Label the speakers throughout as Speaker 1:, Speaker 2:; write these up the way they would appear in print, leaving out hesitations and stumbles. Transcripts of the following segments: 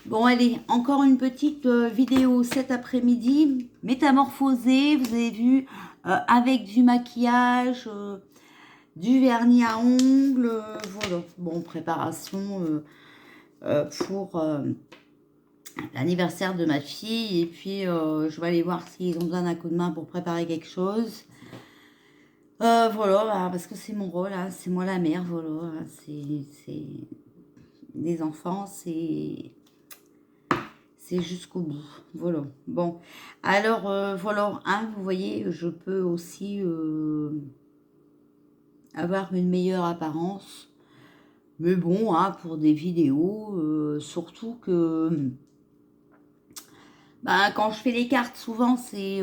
Speaker 1: Bon, allez, encore une petite vidéo cet après-midi. Métamorphosée, vous avez vu, avec du maquillage, du vernis à ongles, voilà. Bon, préparation pour l'anniversaire de ma fille. Et puis, je vais aller voir s'ils ont besoin d'un coup de main pour préparer quelque chose. Voilà, bah, parce que c'est mon rôle, hein, c'est moi la mère, voilà. Hein, c'est des enfants, c'est jusqu'au bout. Voilà. Bon. Alors, voilà. Hein, vous voyez, je peux aussi avoir une meilleure apparence. Mais bon, hein, pour des vidéos, surtout que bah, quand je fais les cartes, souvent, c'est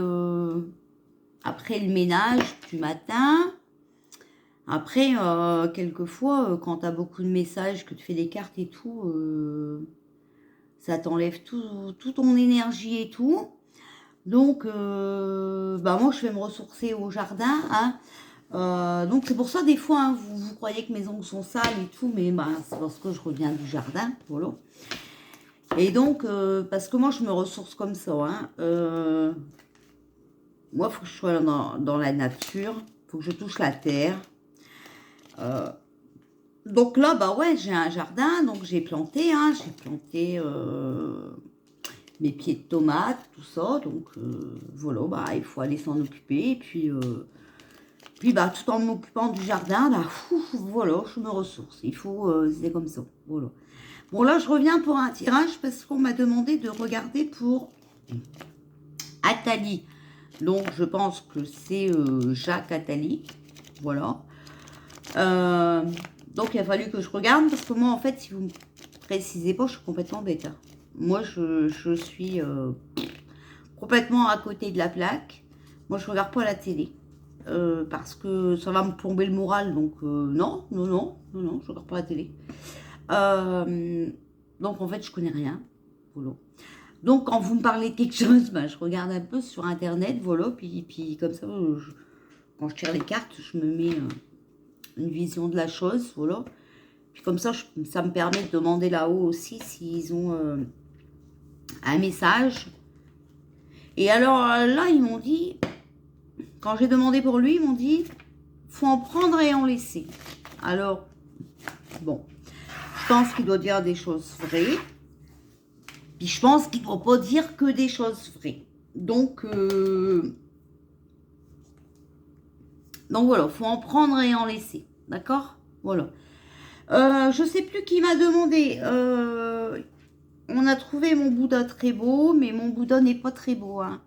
Speaker 1: après le ménage du matin. Après, quelquefois, quand tu as beaucoup de messages, que tu fais des cartes et tout, ça t'enlève tout ton énergie et tout. Donc, bah moi, je vais me ressourcer au jardin. Hein. Donc, c'est pour ça, des fois, hein, vous croyez que mes ongles sont sales et tout, mais bah, c'est parce que je reviens du jardin. Voilà. Et donc, parce que moi, je me ressource comme ça. Hein. Moi, il faut que je sois dans la nature. Il faut que je touche la terre. Donc là, bah ouais, j'ai un jardin. Donc, j'ai planté. Hein, j'ai planté mes pieds de tomates, tout ça. Donc, voilà, bah, il faut aller s'en occuper. Et puis, bah, tout en m'occupant du jardin, bah, voilà, je me ressource. Il faut, c'est comme ça. Voilà. Bon, là, je reviens pour un tirage parce qu'on m'a demandé de regarder pour Attali. Donc, je pense que c'est Jacques Attali. Voilà. Donc, il a fallu que je regarde parce que moi, en fait, si vous ne me précisez pas, je suis complètement bête. Hein. Moi, je suis complètement à côté de la plaque. Moi, je regarde pas la télé. Parce que ça va me plomber le moral, donc non, je regarde pas la télé. Donc en fait, je connais rien. Voilà. Donc quand vous me parlez de quelque chose, bah, je regarde un peu sur internet, voilà, puis comme ça, quand je tire les cartes, je me mets une vision de la chose, voilà. Puis comme ça, ça me permet de demander là-haut aussi s'ils ont un message. Et alors là, ils m'ont dit, quand j'ai demandé pour lui, ils m'ont dit, faut en prendre et en laisser. Alors, bon, je pense qu'il doit dire des choses vraies. Puis je pense qu'il ne doit pas dire que des choses vraies. Donc voilà, faut en prendre et en laisser. D'accord? Voilà. Je sais plus qui m'a demandé. On a trouvé mon Bouddha très beau, mais mon Bouddha n'est pas très beau. Hein.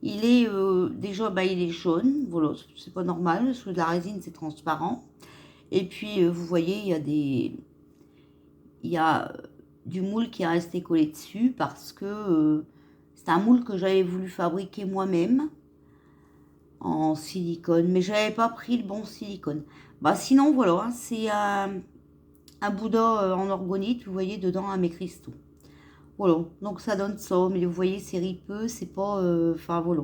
Speaker 1: Il est déjà, bah, il est jaune. Voilà, c'est pas normal. Parce que la résine, c'est transparent. Et puis, vous voyez, il y a du moule qui est resté collé dessus parce que c'est un moule que j'avais voulu fabriquer moi-même en silicone, mais j'avais pas pris le bon silicone. Bah sinon voilà, hein, c'est un Bouddha en orgonite, vous voyez dedans mes cristaux. Voilà, donc ça donne ça, mais vous voyez c'est ripeux, c'est pas, enfin voilà.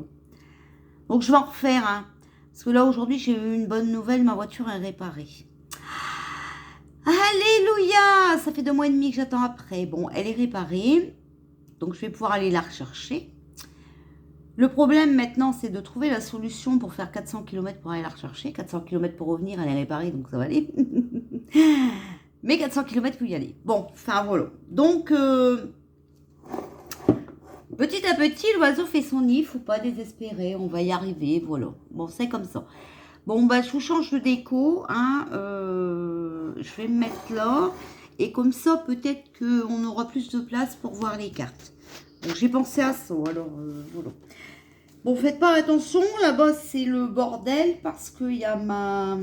Speaker 1: Donc je vais en refaire, hein, parce que là aujourd'hui j'ai eu une bonne nouvelle, ma voiture est réparée. Alléluia! Ça fait 2 mois et demi que j'attends après. Bon, elle est réparée, donc je vais pouvoir aller la rechercher. Le problème maintenant, c'est de trouver la solution pour faire 400 km pour aller la rechercher. 400 km pour revenir, elle est réparée, donc ça va aller. Mais 400 km pour y aller. Bon, enfin voilà. Donc, petit à petit, l'oiseau fait son nid. Faut pas désespérer, on va y arriver, voilà. Bon, c'est comme ça. Bon, bah, je vous change de déco. Hein, je vais me mettre là. Et comme ça, peut-être qu'on aura plus de place pour voir les cartes. Donc, j'ai pensé à ça, alors voilà. Bon, faites pas attention, là-bas c'est le bordel parce qu'il y a ma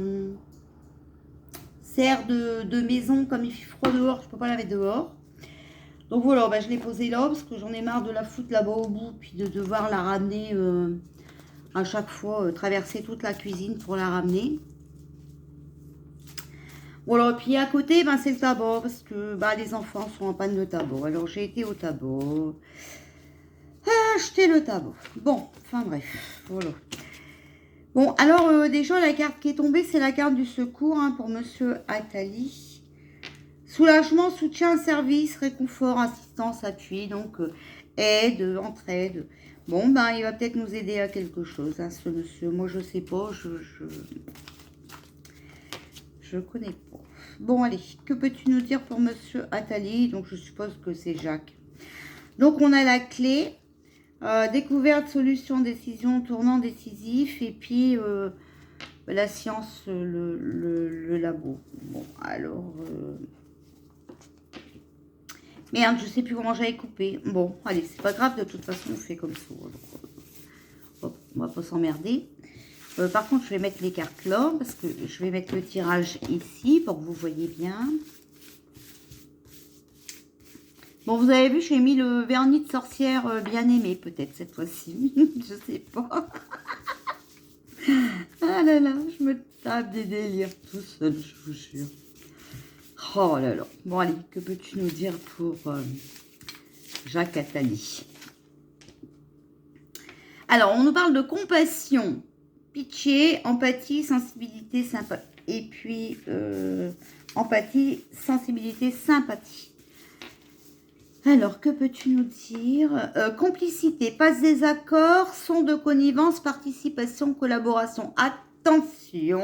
Speaker 1: serre de maison, comme il fait froid dehors, je peux pas la mettre dehors. Donc voilà, bah, je l'ai posée là parce que j'en ai marre de la foutre là-bas au bout, puis de devoir la ramener à chaque fois, traverser toute la cuisine pour la ramener. Voilà, puis à côté, ben, c'est le tabac parce que bah, les enfants sont en panne de tabac. Alors j'ai été au tabac, acheter le tabac. Bon, enfin bref, voilà. Bon, alors déjà, la carte qui est tombée, c'est la carte du secours hein, pour Monsieur Attali. Soulagement, soutien, service, réconfort, assistance, appui, donc aide, entraide. Bon, ben, il va peut-être nous aider à quelque chose, hein, ce monsieur. Moi, je sais pas, je connais pas. Bon, allez, que peux-tu nous dire pour monsieur Attali? Donc, je suppose que c'est Jacques. Donc, on a la clé, découverte, solution, décision, tournant décisif, et puis la science, le labo. Bon, alors... Merde, je sais plus comment j'avais coupé. Bon, allez, c'est pas grave, de toute façon, on fait comme ça. Hop, on va pas s'emmerder. Par contre, je vais mettre les cartes là, parce que je vais mettre le tirage ici, pour que vous voyez bien. Bon, vous avez vu, j'ai mis le vernis de sorcière bien aimé, peut-être, cette fois-ci. Je sais pas. Ah là là, je me tape des délires tout seul, je vous jure. Oh là là. Bon, allez, que peux-tu nous dire pour Jacques Attali? Alors, on nous parle de compassion, pitié, empathie, sensibilité, sympathie. Et puis, empathie, sensibilité, sympathie. Alors, que peux-tu nous dire? Complicité, passe des accords, son de connivence, participation, collaboration. Attention.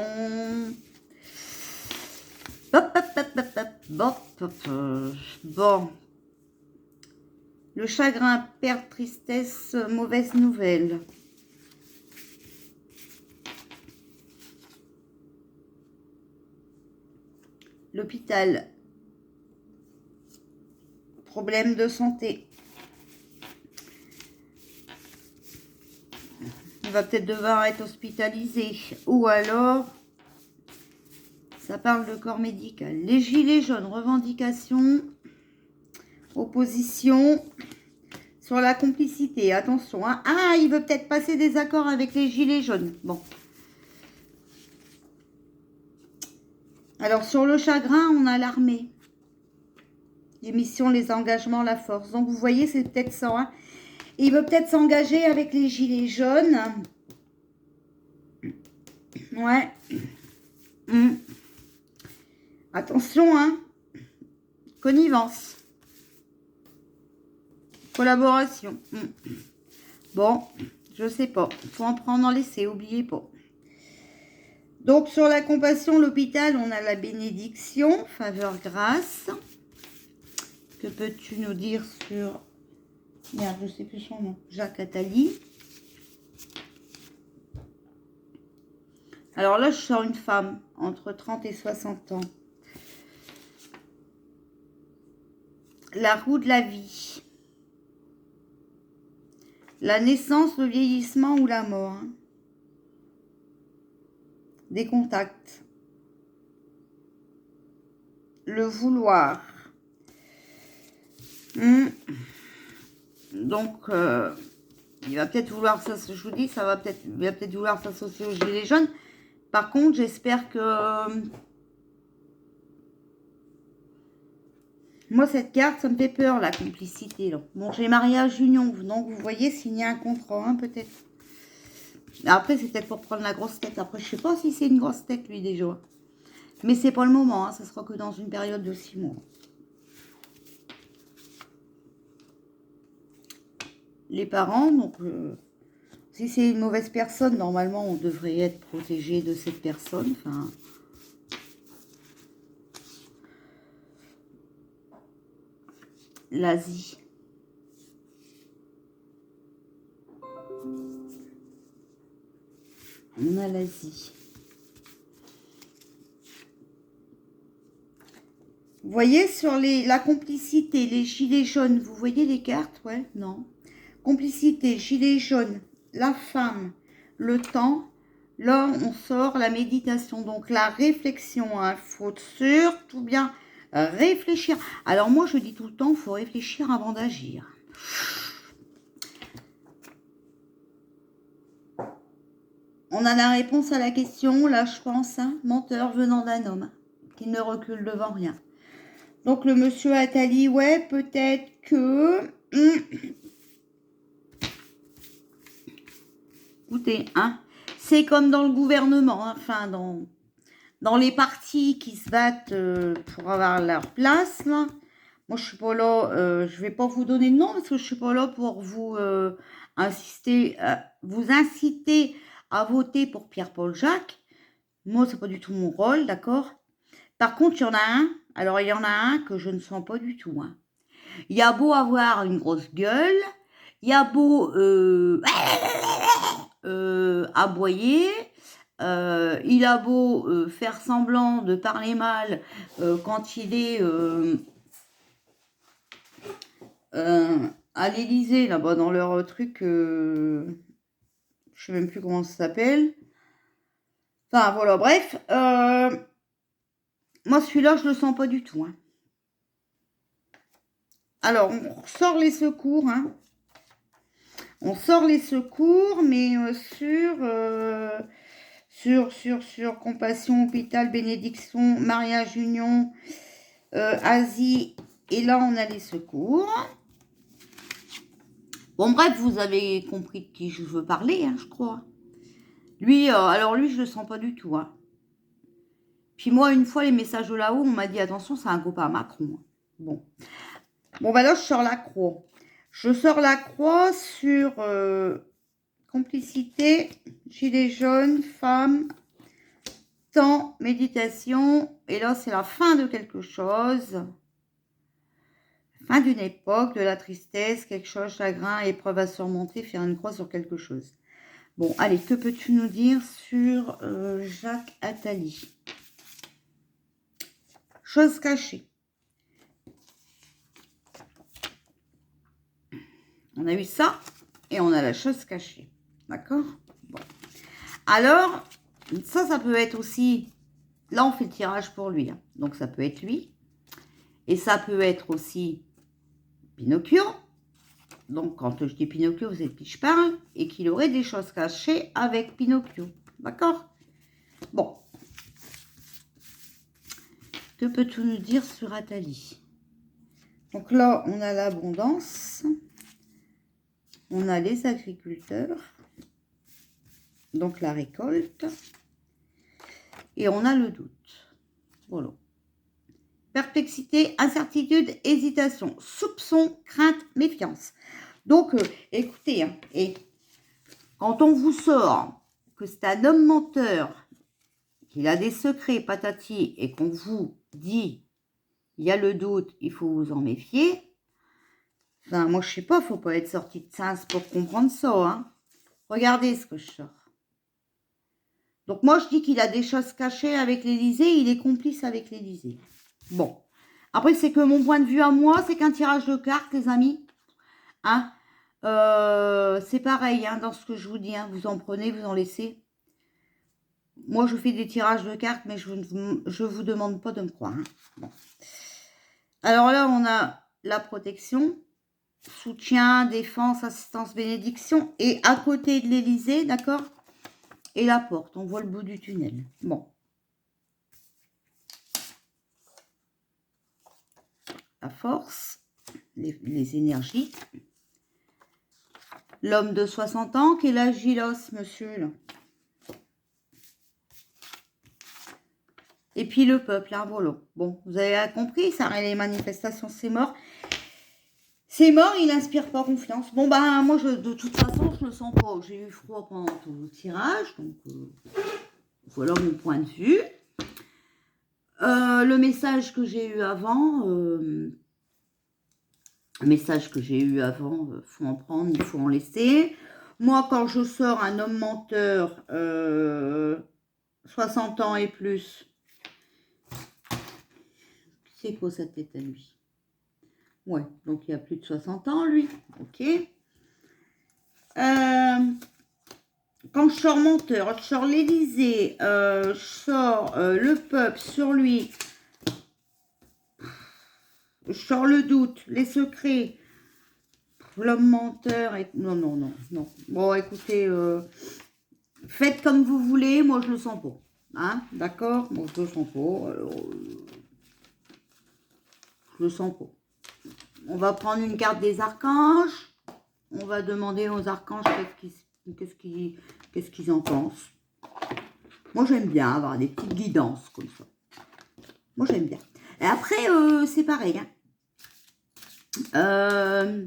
Speaker 1: Bon. Le chagrin, perte, tristesse, mauvaise nouvelle. L'hôpital. Problème de santé. Il va peut-être devoir être hospitalisé. Ou alors, ça parle de corps médical. Les gilets jaunes, revendication, opposition, sur la complicité. Attention, hein. Ah, il veut peut-être passer des accords avec les gilets jaunes. Bon. Alors, sur le chagrin, on a l'armée. Les missions, les engagements, la force. Donc, vous voyez, c'est peut-être ça. Hein. Il veut peut-être s'engager avec les gilets jaunes. Ouais. Attention, hein. Connivence. Collaboration. Bon, je sais pas. Faut en prendre en laisser, oubliez pas. Donc, sur la compassion, l'hôpital, on a la bénédiction, faveur, grâce. Que peux-tu nous dire sur... Merde, je sais plus son nom. Jacques Attali. Alors là, je sors une femme entre 30 et 60 ans. La roue de la vie. La naissance, le vieillissement ou la mort. Hein. Des contacts. Le vouloir. Donc, il va peut-être vouloir, ça, je vous dis, il va peut-être vouloir s'associer aux gilets jaunes. Par contre, j'espère que... moi, cette carte, ça me fait peur, la complicité. Là. Bon, j'ai mariage union, donc vous voyez, signer un contrat, hein, peut-être. Après, c'est peut-être pour prendre la grosse tête. Après, je sais pas si c'est une grosse tête, lui, déjà. Mais c'est pas le moment, hein, ça sera que dans une période de 6 mois. Les parents, donc... si c'est une mauvaise personne, normalement, on devrait être protégé de cette personne. Enfin... l'Asie. On a l'Asie. Vous voyez sur la complicité, les gilets jaunes, vous voyez les cartes? Ouais, non. Complicité, gilets jaunes, la femme, le temps. Là, on sort la méditation. Donc, la réflexion, il faut surtout bien réfléchir. Alors, moi, je dis tout le temps, il faut réfléchir avant d'agir. On a la réponse à la question, là, je pense, hein, menteur venant d'un homme qui ne recule devant rien. Donc, le monsieur Attali, ouais, peut-être que... Écoutez, hein, c'est comme dans le gouvernement, hein, enfin, dans les parties qui se battent pour avoir leur place, là. Moi, je suis pas là, je vais pas vous donner de nom parce que je suis pas là pour vous vous inciter à voter pour Pierre-Paul Jacques. Moi, c'est pas du tout mon rôle, d'accord? Par contre, il y en a un. Alors, il y en a un que je ne sens pas du tout. Hein. Il y a beau avoir une grosse gueule, il y a beau aboyer, il a beau faire semblant de parler mal quand il est à l'Élysée, là-bas, dans leur truc, je sais même plus comment ça s'appelle. Enfin, voilà, bref. Moi, celui-là, je le sens pas du tout. Hein. Alors, on sort les secours. Hein. On sort les secours, mais sur compassion, hôpital, bénédiction, mariage, union, Asie. Et là, on a les secours. Bon, bref, vous avez compris de qui je veux parler, hein, je crois. Lui, alors lui, je le sens pas du tout. Hein. Puis moi, une fois, les messages de là-haut, on m'a dit, attention, c'est un copain à Macron. Bon. Bon, bah là, je sors la croix. Je sors la croix sur complicité, gilet jaune, femme, temps, méditation. Et là, c'est la fin de quelque chose. Fin d'une époque, de la tristesse, quelque chose, chagrin, épreuve à surmonter, faire une croix sur quelque chose. Bon, allez, que peux-tu nous dire sur Jacques Attali? Chose cachée. On a eu ça et on a la chose cachée. D'accord? Bon. Alors, ça peut être aussi... Là, on fait le tirage pour lui. Hein. Donc, ça peut être lui. Et ça peut être aussi Pinocchio. Donc, quand je dis Pinocchio, vous savez de qui je parle. Et qu'il aurait des choses cachées avec Pinocchio. D'accord? Bon. Que peux-tu nous dire sur Attali? Donc là, on a l'abondance. On a les agriculteurs. Donc la récolte. Et on a le doute. Voilà. Perplexité, incertitude, hésitation, soupçon, crainte, méfiance. Donc, écoutez, hein, et quand on vous sort que c'est un homme menteur, qu'il a des secrets, patati, et qu'on vous dit, il y a le doute, il faut vous en méfier, enfin, moi, je sais pas, faut pas être sorti de sens pour comprendre ça, hein. Regardez ce que je sors. Donc, moi, je dis qu'il a des choses cachées avec l'Élysée, il est complice avec l'Élysée. Bon. Après, c'est que mon point de vue à moi, c'est qu'un tirage de cartes, les amis. Hein, c'est pareil, hein, dans ce que je vous dis. Hein, vous en prenez, vous en laissez. Moi, je fais des tirages de cartes, mais je vous demande pas de me croire. Hein. Bon. Alors là, on a la protection, soutien, défense, assistance, bénédiction. Et à côté de l'Élysée, d'accord? Et la porte, on voit le bout du tunnel. Bon. La force, les énergies. L'homme de 60 ans, qui est la Gilos, monsieur, là. Et puis le peuple, l'arbre. Bon, vous avez compris, ça, les manifestations, c'est mort. C'est mort, il n'inspire pas confiance. Bon, bah, moi, de toute façon, je le sens pas. J'ai eu froid pendant tout le tirage, donc voilà mon point de vue. Le message que j'ai eu avant, faut en prendre, il faut en laisser. Moi, quand je sors un homme menteur, 60 ans et plus, c'est quoi sa tête à lui? Ouais, donc il y a plus de 60 ans, lui. Ok. Quand je sors menteur, je sors l'Élysée, je sors le peuple sur lui, je sors le doute, les secrets, l'homme menteur. Et... Non. Bon, écoutez, faites comme vous voulez, moi je le sens pas. Hein, d'accord? Moi je le sens pas. Alors, je le sens pas. On va prendre une carte des archanges. On va demander aux archanges qu'est-ce qu'ils en pensent. Moi, j'aime bien avoir des petites guidances comme ça. Moi, j'aime bien. Et après, c'est pareil. Hein.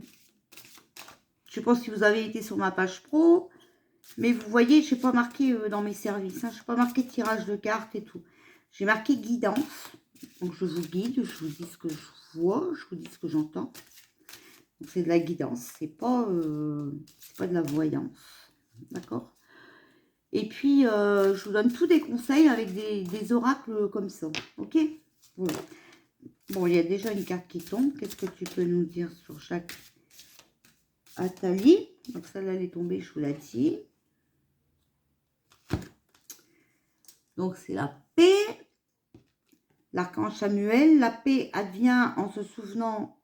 Speaker 1: Je sais pas si vous avez été sur ma page pro, mais vous voyez, je n'ai pas marqué dans mes services. Hein, je n'ai pas marqué tirage de cartes et tout. J'ai marqué guidance. Donc, je vous guide, je vous dis ce que je vois, je vous dis ce que j'entends. Donc, c'est de la guidance. C'est pas de la voyance. D'accord? Et puis, je vous donne tous des conseils avec des oracles comme ça. Ok? Voilà. Bon, il y a déjà une carte qui tombe. Qu'est-ce que tu peux nous dire sur chaque Athalie? Donc, celle-là, elle est tombée, je vous l'ai dit. Donc, c'est la paix. L'archange Samuel. La paix advient en se souvenant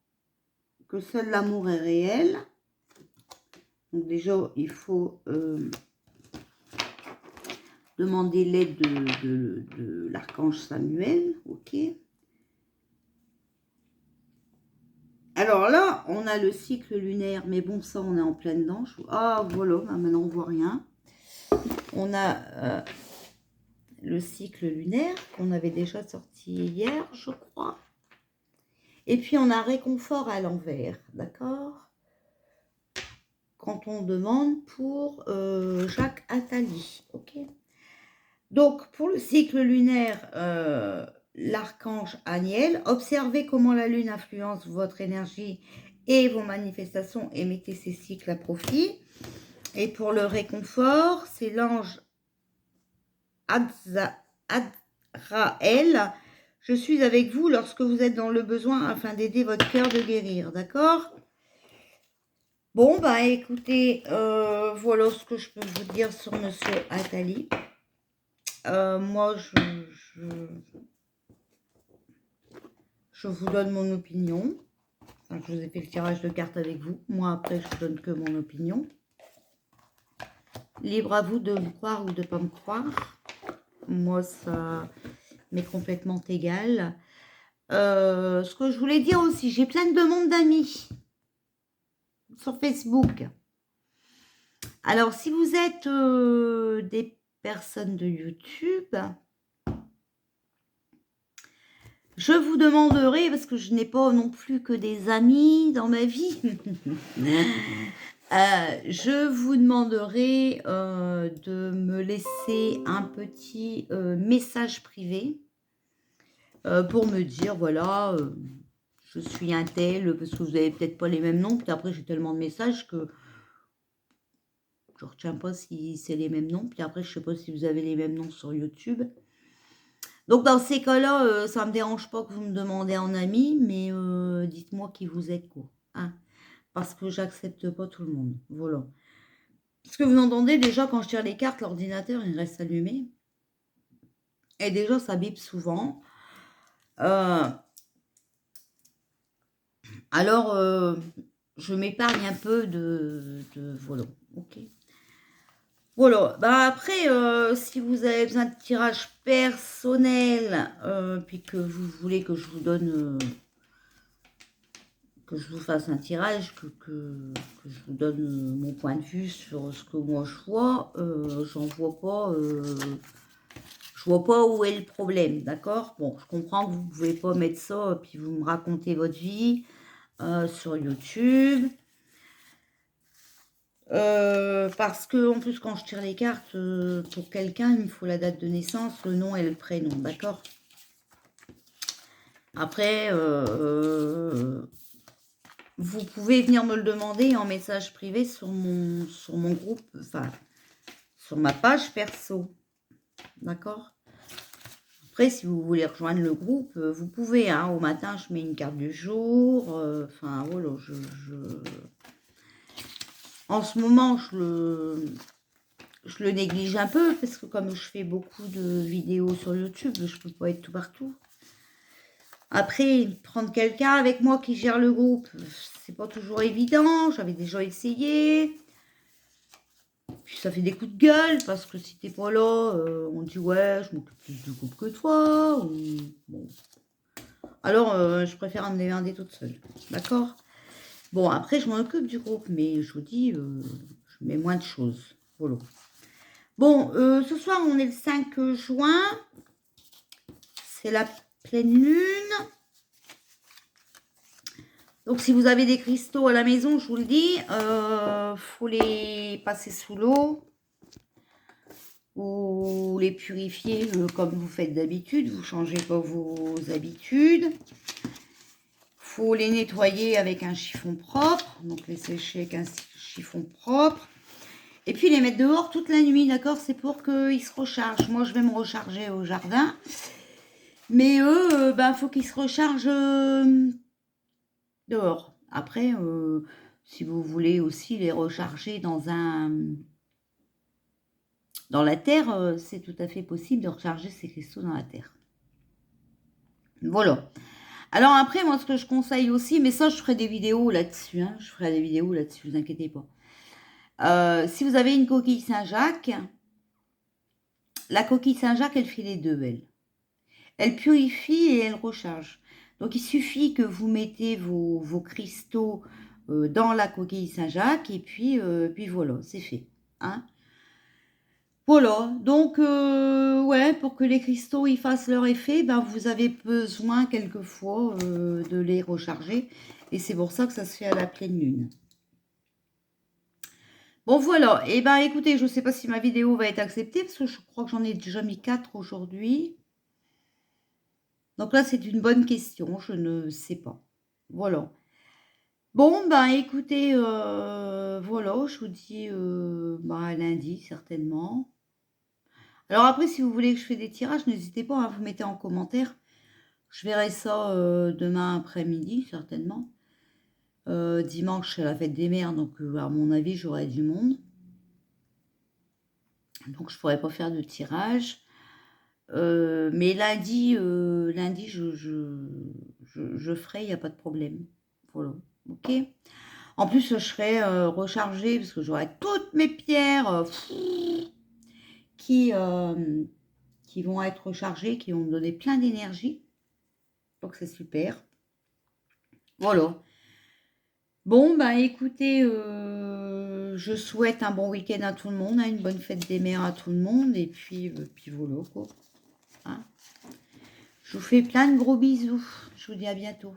Speaker 1: que seul l'amour est réel. Donc, déjà, il faut demander l'aide de l'archange Samuel. Ok. Alors là, on a le cycle lunaire, mais bon, ça, on est en plein dedans. Ah, voilà, maintenant, on voit rien. On a le cycle lunaire, qu'on avait déjà sorti hier, je crois. Et puis, on a réconfort à l'envers, d'accord? Quand on demande pour Jacques Attali, ok? Donc, pour le cycle lunaire, l'archange Aniel, observez comment la lune influence votre énergie et vos manifestations et mettez ces cycles à profit. Et pour le réconfort, c'est l'ange Adrael. Je suis avec vous lorsque vous êtes dans le besoin afin d'aider votre cœur de guérir, d'accord? Bon, bah écoutez, voilà ce que je peux vous dire sur Monsieur Attali. Moi, je vous donne mon opinion. Enfin, je vous ai fait le tirage de cartes avec vous. Moi, après, je vous donne que mon opinion. Libre à vous de me croire ou de ne pas me croire. Moi, ça m'est complètement égal. Ce que je voulais dire aussi, j'ai plein de demandes d'amis sur Facebook. Alors, si vous êtes des personnes de YouTube, je vous demanderai, parce que je n'ai pas non plus que des amis dans ma vie, je vous demanderai de me laisser un petit message privé pour me dire, voilà, je suis un tel, parce que vous n'avez peut-être pas les mêmes noms, puis après j'ai tellement de messages que je ne retiens pas si c'est les mêmes noms, puis après je ne sais pas si vous avez les mêmes noms sur YouTube. Donc dans ces cas-là, ça ne me dérange pas que vous me demandez en ami, mais dites-moi qui vous êtes, quoi. Hein, parce que j'accepte pas tout le monde. Voilà. Ce que vous entendez déjà quand je tire les cartes, l'ordinateur il reste allumé. Et déjà ça bip souvent. Alors je m'épargne un peu de voilà. Ok. Voilà, bah après, si vous avez besoin de tirage personnel, puis que vous voulez que je vous donne, que je vous fasse un tirage, que je vous donne mon point de vue sur ce que moi je vois, j'en vois pas, je vois pas où est le problème, d'accord? Bon, je comprends que vous pouvez pas mettre ça, puis vous me racontez votre vie sur YouTube. Parce que en plus quand je tire les cartes pour quelqu'un il me faut la date de naissance, le nom et le prénom, d'accord? Après vous pouvez venir me le demander en message privé sur mon groupe, enfin sur ma page perso, d'accord? Après si vous voulez rejoindre le groupe vous pouvez, hein, au matin je mets une carte du jour, enfin voilà, en ce moment je le néglige un peu parce que comme je fais beaucoup de vidéos sur YouTube, je peux pas être tout partout. Après, prendre quelqu'un avec moi qui gère le groupe, c'est pas toujours évident. J'avais déjà essayé. Puis ça fait des coups de gueule parce que si t'es pas là, on dit ouais, je m'occupe plus du groupe que toi. Ou, bon. Alors, je préfère me démerder toute seule. D'accord? Bon, après, je m'en occupe du groupe, mais je vous dis, je mets moins de choses. Voilà. Bon, ce soir, on est le 5 juin. C'est la pleine lune. Donc, si vous avez des cristaux à la maison, je vous le dis, faut les passer sous l'eau ou les purifier comme vous faites d'habitude. Vous ne changez pas vos habitudes. Faut les nettoyer avec un chiffon propre. Donc, les sécher avec un chiffon propre. Et puis, les mettre dehors toute la nuit, d'accord? C'est pour qu'ils se rechargent. Moi, je vais me recharger au jardin. Mais eux, faut qu'ils se rechargent dehors. Après, si vous voulez aussi les recharger dans la terre, c'est tout à fait possible de recharger ces cristaux dans la terre. Voilà. Alors après, moi, ce que je conseille aussi, mais ça, je ferai des vidéos là-dessus. Hein, je ferai des vidéos là-dessus, ne vous inquiétez pas. Si vous avez une coquille Saint-Jacques, la coquille Saint-Jacques, elle fait les deux, elle. Elle purifie et elle recharge. Donc, il suffit que vous mettez vos cristaux dans la coquille Saint-Jacques et puis voilà, c'est fait. Hein. Voilà, donc ouais, pour que les cristaux ils fassent leur effet, vous avez besoin quelquefois de les recharger. Et c'est pour ça que ça se fait à la pleine lune. Bon voilà, et écoutez, je ne sais pas si ma vidéo va être acceptée parce que je crois que j'en ai déjà mis 4 aujourd'hui. Donc là, c'est une bonne question, je ne sais pas. Voilà. Bon, écoutez, voilà, je vous dis lundi, certainement. Alors après, si vous voulez que je fasse des tirages, n'hésitez pas, hein, vous mettez en commentaire. Je verrai ça demain après-midi, certainement. Dimanche, c'est la fête des mères, donc à mon avis, j'aurai du monde. Donc, je ne pourrai pas faire de tirage. Mais lundi, je ferai, il n'y a pas de problème. Voilà, ok. En plus, je serai rechargée parce que j'aurai toutes mes pierres qui vont être rechargées, qui vont me donner plein d'énergie. Donc, c'est super. Voilà. Bon, écoutez, je souhaite un bon week-end à tout le monde, hein, une bonne fête des mères à tout le monde. Et puis voilà, quoi. Hein. Je vous fais plein de gros bisous. Je vous dis à bientôt.